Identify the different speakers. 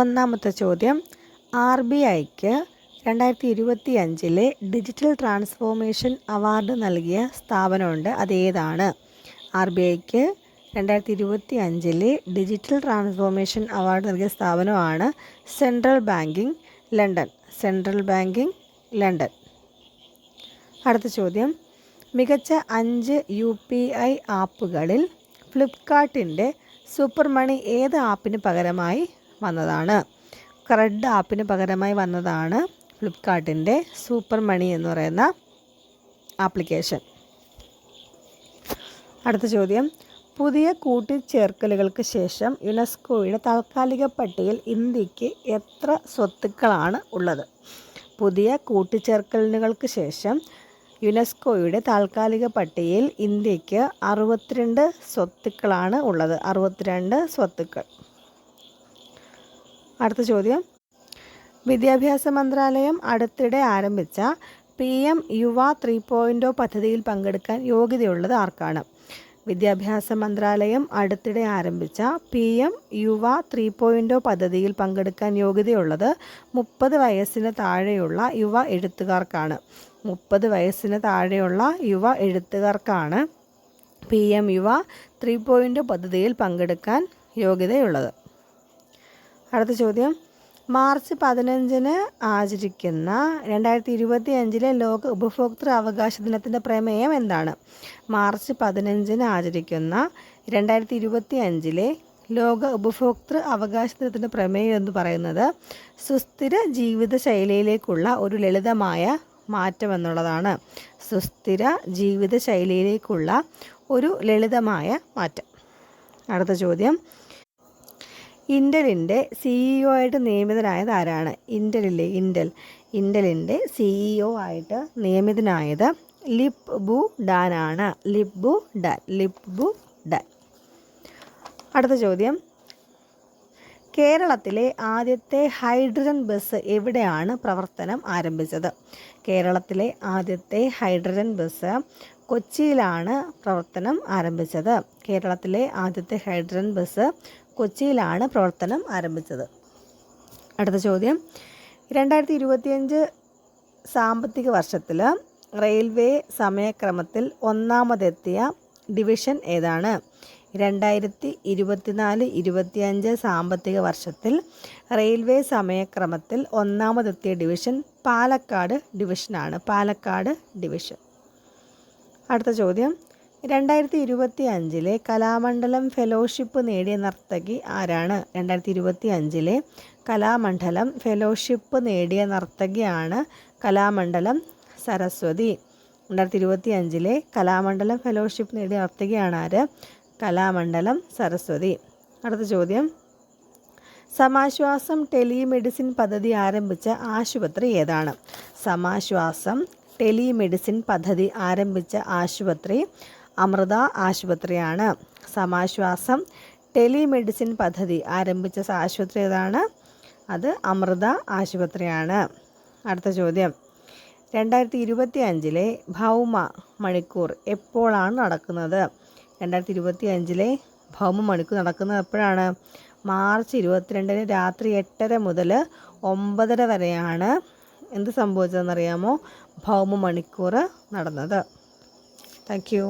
Speaker 1: ഒന്നാമത്തെ ചോദ്യം, RBIക്ക് 2025 digital transformation award നൽകിയ സ്ഥാപനമുണ്ട്, അതേതാണ്? RBIക്ക് 2025 ഡിജിറ്റൽ ട്രാൻസ്ഫോർമേഷൻ അവാർഡ് നൽകിയ സ്ഥാപനമാണ് സെൻട്രൽ ബാങ്കിങ് ലണ്ടൻ. അടുത്ത ചോദ്യം, മികച്ച 5 UPI ആപ്പുകളിൽ ഫ്ലിപ്കാർട്ടിൻ്റെ സൂപ്പർ മണി ഏത് ആപ്പിന് പകരമായി വന്നതാണ്? ക്രെഡ് ആപ്പിന് പകരമായി വന്നതാണ് ഫ്ലിപ്കാർട്ടിൻ്റെ സൂപ്പർ മണി എന്ന് പറയുന്ന ആപ്ലിക്കേഷൻ. അടുത്ത ചോദ്യം, പുതിയ കൂട്ടിച്ചേർക്കലുകൾക്ക് ശേഷം യുനെസ്കോയുടെ താൽക്കാലിക പട്ടികയിൽ ഇന്ത്യക്ക് എത്ര സ്വത്തുക്കളാണ് ഉള്ളത്? പുതിയ കൂട്ടിച്ചേർക്കലുകൾക്ക് ശേഷം യുനെസ്കോയുടെ താൽക്കാലിക പട്ടികയിൽ ഇന്ത്യക്ക് 62 സ്വത്തുക്കളാണ് ഉള്ളത്. 62 സ്വത്തുക്കൾ. അടുത്ത ചോദ്യം, വിദ്യാഭ്യാസ മന്ത്രാലയം അടുത്തിടെ ആരംഭിച്ച PM യുവ 3.0 പദ്ധതിയിൽ പങ്കെടുക്കാൻ യോഗ്യതയുള്ളത് ആർക്കാണ്? വിദ്യാഭ്യാസ മന്ത്രാലയം അടുത്തിടെ ആരംഭിച്ച PM യുവ 3.0 പദ്ധതിയിൽ പങ്കെടുക്കാൻ യോഗ്യതയുള്ളത് 30 വയസ്സിന് താഴെയുള്ള യുവ എഴുത്തുകാർക്കാണ്. 30 വയസ്സിന് താഴെയുള്ള യുവ എഴുത്തുകാർക്കാണ് PM യുവ 3.0 പദ്ധതിയിൽ പങ്കെടുക്കാൻ യോഗ്യതയുള്ളത്. അടുത്ത ചോദ്യം, മാർച്ച് 15 ആചരിക്കുന്ന 2025 ലോക ഉപഭോക്തൃ അവകാശ ദിനത്തിൻ്റെ പ്രമേയം എന്താണ്? മാർച്ച് 15 ആചരിക്കുന്ന 2025 ലോക ഉപഭോക്തൃ അവകാശ ദിനത്തിൻ്റെ പ്രമേയം എന്ന് പറയുന്നത് സുസ്ഥിര ജീവിതശൈലിയിലേക്കുള്ള ഒരു ലളിതമായ മാറ്റം എന്നുള്ളതാണ്. സുസ്ഥിര ജീവിതശൈലിയിലേക്കുള്ള ഒരു ലളിതമായ മാറ്റം. അടുത്ത ചോദ്യം, ഇന്റലിൻ്റെ CEO ആയിട്ട് നിയമിതനായത് ആരാണ്? ഇന്റലിൻ്റെ CEO ആയിട്ട് നിയമിതനായത് ലിപ്-ബു ഡാൻ ആണ്. ലിപ്-ബു ഡാൻ. അടുത്ത ചോദ്യം, കേരളത്തിലെ ആദ്യത്തെ ഹൈഡ്രജൻ ബസ് എവിടെയാണ് പ്രവർത്തനം ആരംഭിച്ചത്? കേരളത്തിലെ ആദ്യത്തെ ഹൈഡ്രജൻ ബസ് കൊച്ചിയിലാണ് പ്രവർത്തനം ആരംഭിച്ചത്. കേരളത്തിലെ ആദ്യത്തെ ഹൈഡ്രജൻ ബസ് കൊച്ചിയിലാണ് പ്രവർത്തനം ആരംഭിച്ചത്. അടുത്ത ചോദ്യം, 2025 സാമ്പത്തിക വർഷത്തിൽ റെയിൽവേ സമയക്രമത്തിൽ ഒന്നാമതെത്തിയ ഡിവിഷൻ ഏതാണ്? 2024-25 സാമ്പത്തിക വർഷത്തിൽ റെയിൽവേ സമയക്രമത്തിൽ ഒന്നാമതെത്തിയ ഡിവിഷൻ പാലക്കാട് ഡിവിഷനാണ്. പാലക്കാട് ഡിവിഷൻ. അടുത്ത ചോദ്യം, 2025 കലാമണ്ഡലം ഫെലോഷിപ്പ് നേടിയ നർത്തകി ആരാണ്? 2025 കലാമണ്ഡലം ഫെലോഷിപ്പ് നേടിയ നർത്തകിയാണ് കലാമണ്ഡലം സരസ്വതി. 2025 കലാമണ്ഡലം ഫെലോഷിപ്പ് നേടിയ നർത്തകിയാണ് ആര്? കലാമണ്ഡലം സരസ്വതി. അടുത്ത ചോദ്യം, സമാശ്വാസം ടെലിമെഡിസിൻ പദ്ധതി ആരംഭിച്ച ആശുപത്രി ഏതാണ്? സമാശ്വാസം ടെലിമെഡിസിൻ പദ്ധതി ആരംഭിച്ച ആശുപത്രി അമൃത ആശുപത്രിയാണ്. സമാശ്വാസം ടെലിമെഡിസിൻ പദ്ധതി ആരംഭിച്ച ആശുപത്രി ഏതാണ്? അത് അമൃത ആശുപത്രിയാണ്. അടുത്ത ചോദ്യം, 2025 ഭൗമ മണിക്കൂർ എപ്പോഴാണ് നടക്കുന്നത്? 2025 ഭൗമ മണിക്കൂർ നടക്കുന്നത് എപ്പോഴാണ്? മാർച്ച് 22 രാത്രി 8:30 മുതൽ 9:30 വരെയാണ് എന്ത് സംഭവിച്ചതെന്നറിയാമോ? ഭൗമ മണിക്കൂർ നടന്നത്. Thank you.